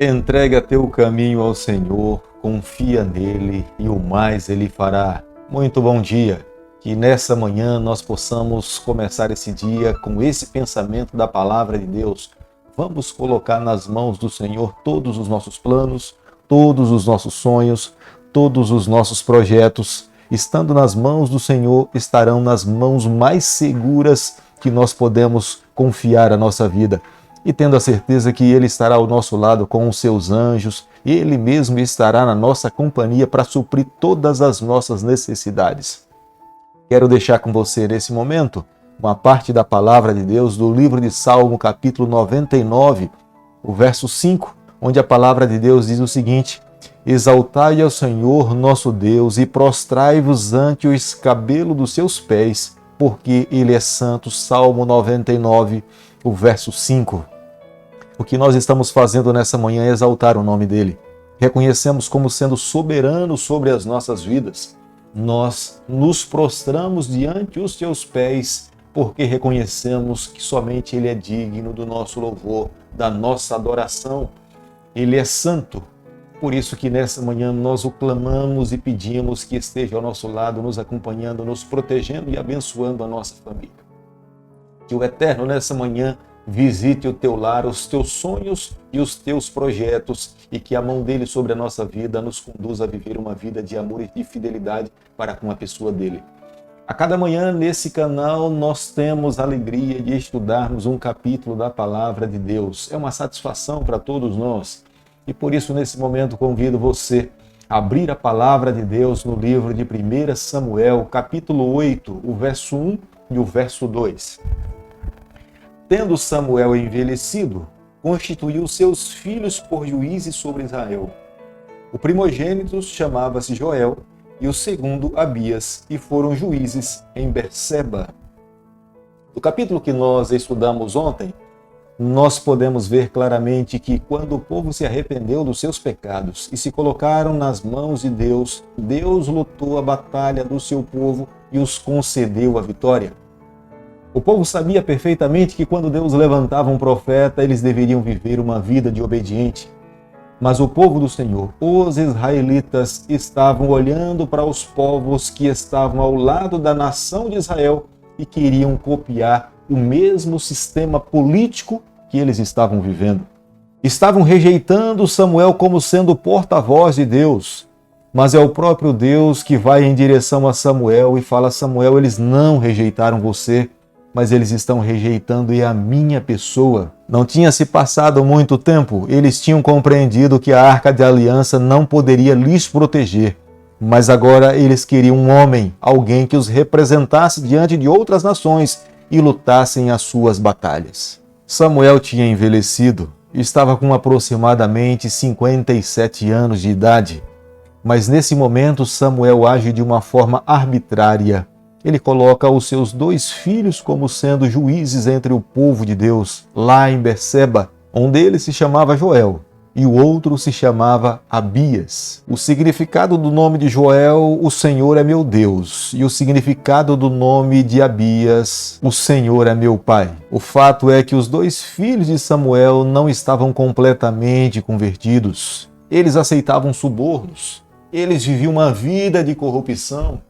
Entrega teu caminho ao Senhor, confia nele e o mais ele fará. Muito bom dia. Que nessa manhã nós possamos começar esse dia com esse pensamento da palavra de Deus. Vamos colocar nas mãos do Senhor todos os nossos planos, todos os nossos sonhos, todos os nossos projetos. Estando nas mãos do Senhor, estarão nas mãos mais seguras que nós podemos confiar a nossa vida. E tendo a certeza que Ele estará ao nosso lado com os seus anjos, Ele mesmo estará na nossa companhia para suprir todas as nossas necessidades. Quero deixar com você nesse momento uma parte da palavra de Deus do livro de Salmo, capítulo 99, o verso 5, onde a palavra de Deus diz o seguinte: Exaltai ao Senhor nosso Deus e prostrai-vos ante o escabelo dos seus pés, porque Ele é santo. Salmo 99, o verso 5. O que nós estamos fazendo nessa manhã é exaltar o nome dEle. Reconhecemos como sendo soberano sobre as nossas vidas. Nós nos prostramos diante os seus pés, porque reconhecemos que somente Ele é digno do nosso louvor, da nossa adoração. Ele é santo. Por isso que nessa manhã nós o clamamos e pedimos que esteja ao nosso lado, nos acompanhando, nos protegendo e abençoando a nossa família. Que o Eterno nessa manhã visite o teu lar, os teus sonhos e os teus projetos, e que a mão dele sobre a nossa vida nos conduza a viver uma vida de amor e de fidelidade para com a pessoa dele. A cada manhã nesse canal nós temos a alegria de estudarmos um capítulo da palavra de Deus. É uma satisfação para todos nós. E por isso, nesse momento, convido você a abrir a palavra de Deus no livro de 1 Samuel, capítulo 8, o verso 1 e o verso 2. Tendo Samuel envelhecido, constituiu seus filhos por juízes sobre Israel. O primogênito chamava-se Joel e o segundo Abias, e foram juízes em Berseba. No capítulo que nós estudamos ontem, nós podemos ver claramente que quando o povo se arrependeu dos seus pecados e se colocaram nas mãos de Deus, Deus lutou a batalha do seu povo e os concedeu a vitória. O povo sabia perfeitamente que quando Deus levantava um profeta, eles deveriam viver uma vida de obediente. Mas o povo do Senhor, os israelitas, estavam olhando para os povos que estavam ao lado da nação de Israel e queriam copiar o mesmo sistema político que eles estavam vivendo. Estavam rejeitando Samuel como sendo porta-voz de Deus, mas é o próprio Deus que vai em direção a Samuel e fala: Samuel, eles não rejeitaram você, mas eles estão rejeitando a minha pessoa. Não tinha se passado muito tempo, eles tinham compreendido que a Arca de Aliança não poderia lhes proteger, mas agora eles queriam um homem, alguém que os representasse diante de outras nações e lutassem as suas batalhas. Samuel tinha envelhecido, estava com aproximadamente 57 anos de idade, mas nesse momento Samuel age de uma forma arbitrária. Ele coloca os seus 2 filhos como sendo juízes entre o povo de Deus, lá em Berseba. Um deles se chamava Joel e o outro se chamava Abias. O significado do nome de Joel, o Senhor é meu Deus, e o significado do nome de Abias, o Senhor é meu Pai. O fato é que os 2 filhos de Samuel não estavam completamente convertidos. Eles aceitavam subornos, eles viviam uma vida de corrupção.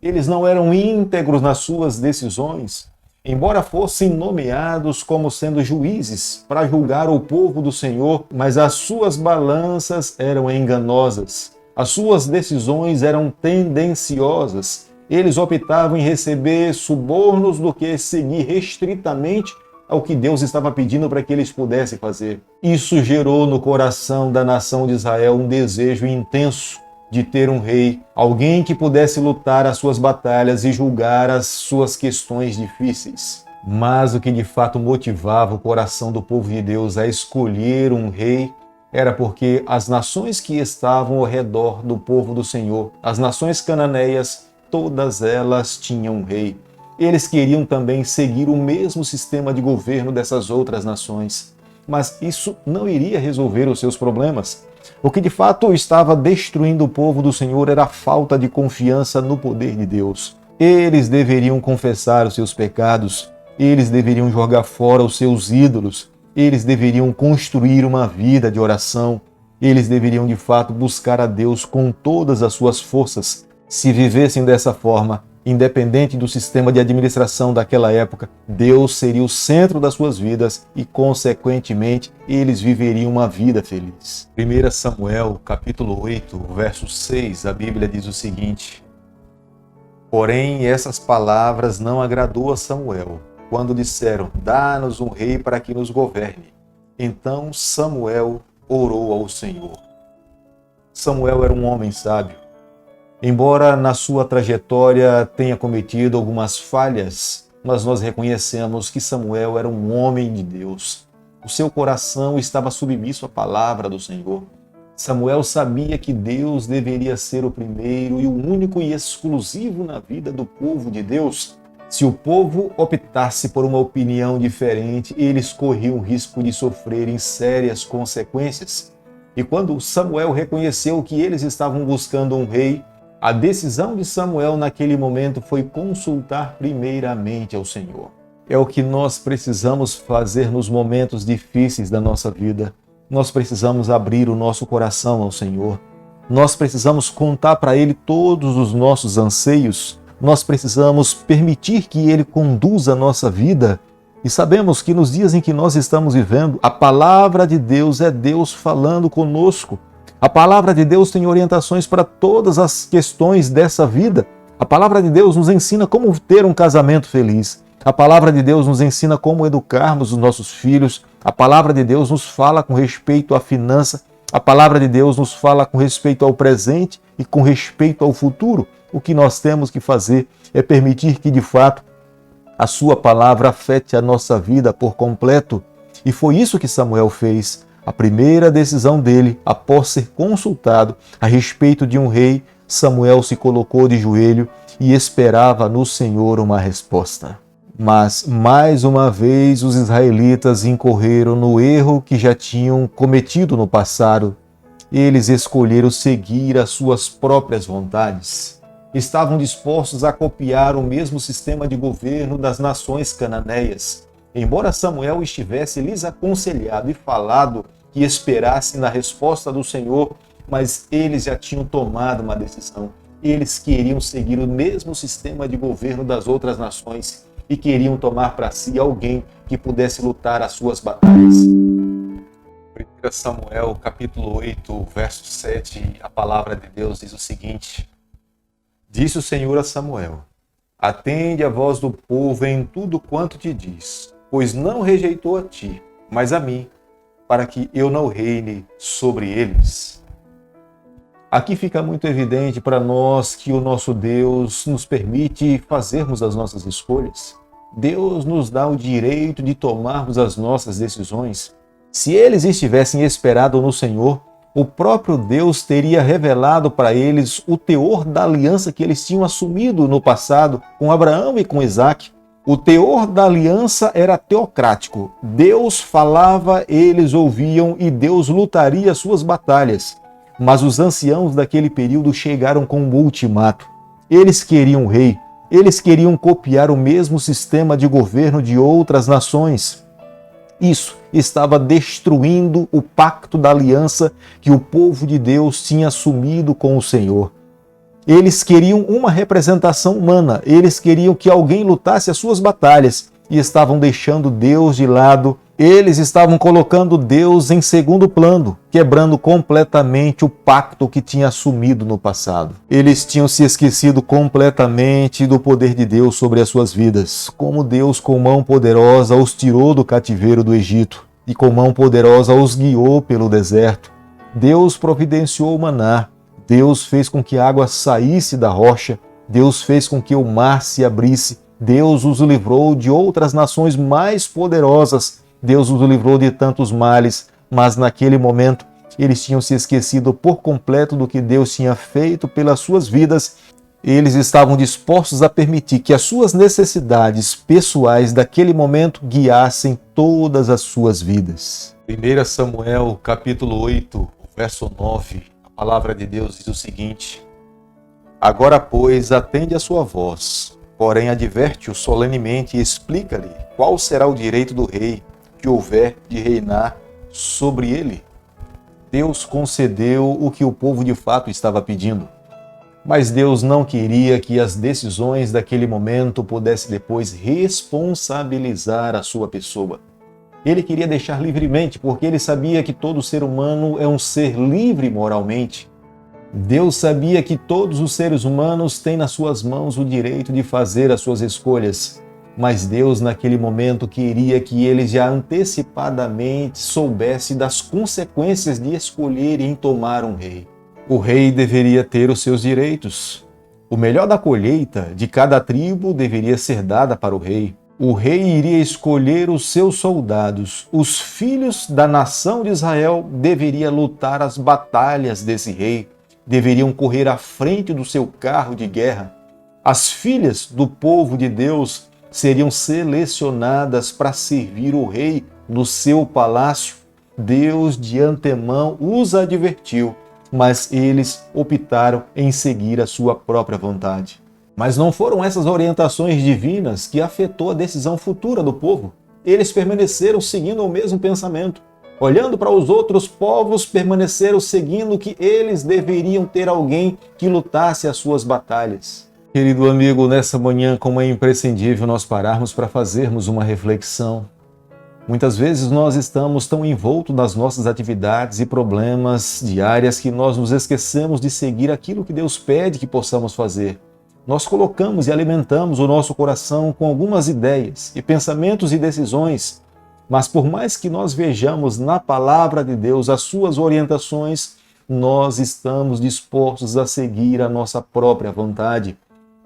Eles não eram íntegros nas suas decisões, embora fossem nomeados como sendo juízes para julgar o povo do Senhor, mas as suas balanças eram enganosas, as suas decisões eram tendenciosas. Eles optavam em receber subornos do que seguir restritamente ao que Deus estava pedindo para que eles pudessem fazer. Isso gerou no coração da nação de Israel um desejo intenso de ter um rei, alguém que pudesse lutar as suas batalhas e julgar as suas questões difíceis. Mas o que de fato motivava o coração do povo de Deus a escolher um rei era porque as nações que estavam ao redor do povo do Senhor, as nações cananeias, todas elas tinham um rei. Eles queriam também seguir o mesmo sistema de governo dessas outras nações. Mas isso não iria resolver os seus problemas. O que de fato estava destruindo o povo do Senhor era a falta de confiança no poder de Deus. Eles deveriam confessar os seus pecados, eles deveriam jogar fora os seus ídolos, eles deveriam construir uma vida de oração, eles deveriam de fato buscar a Deus com todas as suas forças. Se vivessem dessa forma, independente do sistema de administração daquela época, Deus seria o centro das suas vidas e, consequentemente, eles viveriam uma vida feliz. 1 Samuel, capítulo 8, verso 6, a Bíblia diz o seguinte: Porém, essas palavras não agradou a Samuel, quando disseram: Dá-nos um rei para que nos governe. Então Samuel orou ao Senhor. Samuel era um homem sábio. Embora na sua trajetória tenha cometido algumas falhas, mas nós reconhecemos que Samuel era um homem de Deus. O seu coração estava submisso à palavra do Senhor. Samuel sabia que Deus deveria ser o primeiro e o único e exclusivo na vida do povo de Deus. Se o povo optasse por uma opinião diferente, eles corriam o risco de sofrerem sérias consequências. E quando Samuel reconheceu que eles estavam buscando um rei, a decisão de Samuel naquele momento foi consultar primeiramente ao Senhor. É o que nós precisamos fazer nos momentos difíceis da nossa vida. Nós precisamos abrir o nosso coração ao Senhor. Nós precisamos contar para Ele todos os nossos anseios. Nós precisamos permitir que Ele conduza a nossa vida. E sabemos que nos dias em que nós estamos vivendo, a palavra de Deus é Deus falando conosco. A palavra de Deus tem orientações para todas as questões dessa vida. A palavra de Deus nos ensina como ter um casamento feliz. A palavra de Deus nos ensina como educarmos os nossos filhos. A palavra de Deus nos fala com respeito à finança. A palavra de Deus nos fala com respeito ao presente e com respeito ao futuro. O que nós temos que fazer é permitir que, de fato, a sua palavra afete a nossa vida por completo. E foi isso que Samuel fez. A primeira decisão dele, após ser consultado a respeito de um rei, Samuel se colocou de joelho e esperava no Senhor uma resposta. Mas, mais uma vez, os israelitas incorreram no erro que já tinham cometido no passado. Eles escolheram seguir as suas próprias vontades. Estavam dispostos a copiar o mesmo sistema de governo das nações cananeias. Embora Samuel estivesse lhes aconselhado e falado que esperassem na resposta do Senhor, mas eles já tinham tomado uma decisão. Eles queriam seguir o mesmo sistema de governo das outras nações e queriam tomar para si alguém que pudesse lutar as suas batalhas. 1 Samuel, capítulo 8, verso 7, a palavra de Deus diz o seguinte: Disse o Senhor a Samuel: Atende a voz do povo em tudo quanto te diz, pois não rejeitou a ti, mas a mim, para que eu não reine sobre eles. Aqui fica muito evidente para nós que o nosso Deus nos permite fazermos as nossas escolhas. Deus nos dá o direito de tomarmos as nossas decisões. Se eles estivessem esperando no Senhor, o próprio Deus teria revelado para eles o teor da aliança que eles tinham assumido no passado com Abraão e com Isaque. O teor da aliança era teocrático. Deus falava, eles ouviam e Deus lutaria as suas batalhas. Mas os anciãos daquele período chegaram com um ultimato. Eles queriam um rei. Eles queriam copiar o mesmo sistema de governo de outras nações. Isso estava destruindo o pacto da aliança que o povo de Deus tinha assumido com o Senhor. Eles queriam uma representação humana, eles queriam que alguém lutasse as suas batalhas e estavam deixando Deus de lado. Eles estavam colocando Deus em segundo plano, quebrando completamente o pacto que tinha assumido no passado. Eles tinham se esquecido completamente do poder de Deus sobre as suas vidas, como Deus com mão poderosa os tirou do cativeiro do Egito e com mão poderosa os guiou pelo deserto. Deus providenciou o maná, Deus fez com que a água saísse da rocha, Deus fez com que o mar se abrisse, Deus os livrou de outras nações mais poderosas, Deus os livrou de tantos males, mas naquele momento eles tinham se esquecido por completo do que Deus tinha feito pelas suas vidas. Eles estavam dispostos a permitir que as suas necessidades pessoais daquele momento guiassem todas as suas vidas. 1 Samuel, capítulo 8, verso 9, a palavra de Deus diz o seguinte: Agora, pois, atende a sua voz, porém adverte-o solenemente e explica-lhe qual será o direito do rei, que houver de reinar sobre ele. Deus concedeu o que o povo de fato estava pedindo. Mas Deus não queria que as decisões daquele momento pudessem depois responsabilizar a sua pessoa. Ele queria deixar livremente, porque ele sabia que todo ser humano é um ser livre moralmente. Deus sabia que todos os seres humanos têm nas suas mãos o direito de fazer as suas escolhas. Mas Deus, naquele momento, queria que eles já antecipadamente soubessem das consequências de escolherem tomar um rei. O rei deveria ter os seus direitos. O melhor da colheita de cada tribo deveria ser dada para o rei. O rei iria escolher os seus soldados. Os filhos da nação de Israel deveriam lutar as batalhas desse rei. Deveriam correr à frente do seu carro de guerra. As filhas do povo de Deus seriam selecionadas para servir o rei no seu palácio. Deus de antemão os advertiu, mas eles optaram em seguir a sua própria vontade. Mas não foram essas orientações divinas que afetou a decisão futura do povo. Eles permaneceram seguindo o mesmo pensamento. Olhando para os outros povos, permaneceram seguindo que eles deveriam ter alguém que lutasse as suas batalhas. Querido amigo, nessa manhã, como é imprescindível nós pararmos para fazermos uma reflexão. Muitas vezes nós estamos tão envoltos nas nossas atividades e problemas diárias que nós nos esquecemos de seguir aquilo que Deus pede que possamos fazer. Nós colocamos e alimentamos o nosso coração com algumas ideias e pensamentos e decisões, mas por mais que nós vejamos na palavra de Deus as suas orientações, nós estamos dispostos a seguir a nossa própria vontade.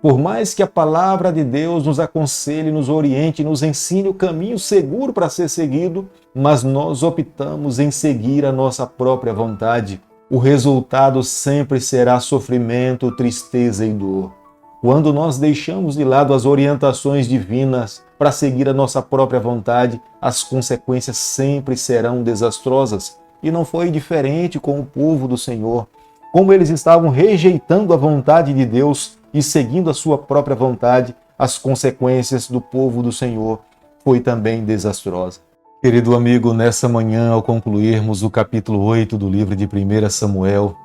Por mais que a palavra de Deus nos aconselhe, nos oriente, nos ensine o caminho seguro para ser seguido, mas nós optamos em seguir a nossa própria vontade. O resultado sempre será sofrimento, tristeza e dor. Quando nós deixamos de lado as orientações divinas para seguir a nossa própria vontade, as consequências sempre serão desastrosas. E não foi diferente com o povo do Senhor. Como eles estavam rejeitando a vontade de Deus e seguindo a sua própria vontade, as consequências do povo do Senhor foi também desastrosa. Querido amigo, nessa manhã, ao concluirmos o capítulo 8 do livro de 1 Samuel,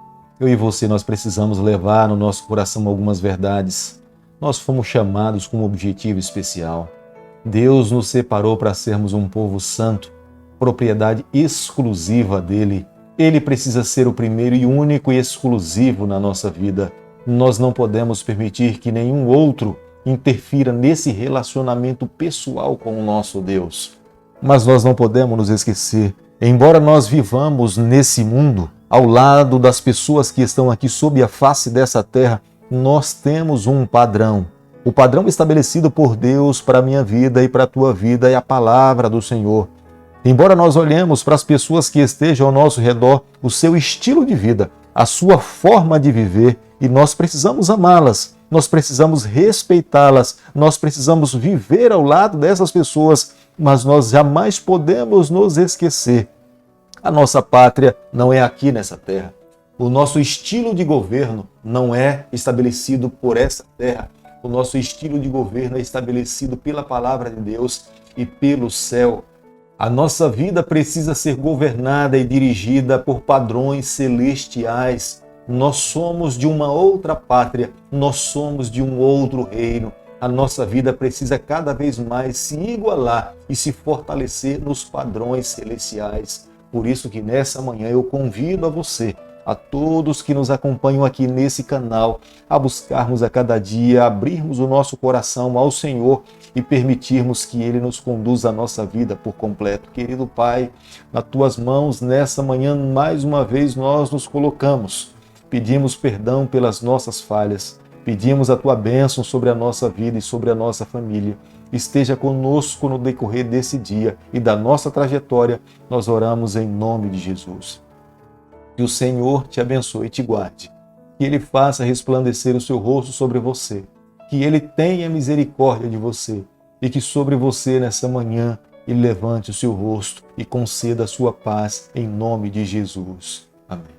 eu e você, nós precisamos levar no nosso coração algumas verdades. Nós fomos chamados com um objetivo especial. Deus nos separou para sermos um povo santo, propriedade exclusiva dele. Ele precisa ser o primeiro e único e exclusivo na nossa vida. Nós não podemos permitir que nenhum outro interfira nesse relacionamento pessoal com o nosso Deus. Mas nós não podemos nos esquecer, embora nós vivamos nesse mundo, ao lado das pessoas que estão aqui sob a face dessa terra, nós temos um padrão. O padrão estabelecido por Deus para a minha vida e para a tua vida é a palavra do Senhor. Embora nós olhemos para as pessoas que estejam ao nosso redor, o seu estilo de vida, a sua forma de viver, e nós precisamos amá-las, nós precisamos respeitá-las, nós precisamos viver ao lado dessas pessoas, mas nós jamais podemos nos esquecer. A nossa pátria não é aqui nessa terra. O nosso estilo de governo não é estabelecido por essa terra. O nosso estilo de governo é estabelecido pela palavra de Deus e pelo céu. A nossa vida precisa ser governada e dirigida por padrões celestiais. Nós somos de uma outra pátria, nós somos de um outro reino. A nossa vida precisa cada vez mais se igualar e se fortalecer nos padrões celestiais. Por isso que nessa manhã eu convido a você, a todos que nos acompanham aqui nesse canal, a buscarmos a cada dia, abrirmos o nosso coração ao Senhor e permitirmos que Ele nos conduza a nossa vida por completo. Querido Pai, nas Tuas mãos, nessa manhã, mais uma vez, nós nos colocamos. Pedimos perdão pelas nossas falhas, pedimos a Tua bênção sobre a nossa vida e sobre a nossa família. Esteja conosco no decorrer desse dia e da nossa trajetória, nós oramos em nome de Jesus. Que o Senhor te abençoe e te guarde, que Ele faça resplandecer o seu rosto sobre você, que Ele tenha misericórdia de você e que sobre você nessa manhã Ele levante o seu rosto e conceda a sua paz em nome de Jesus. Amém.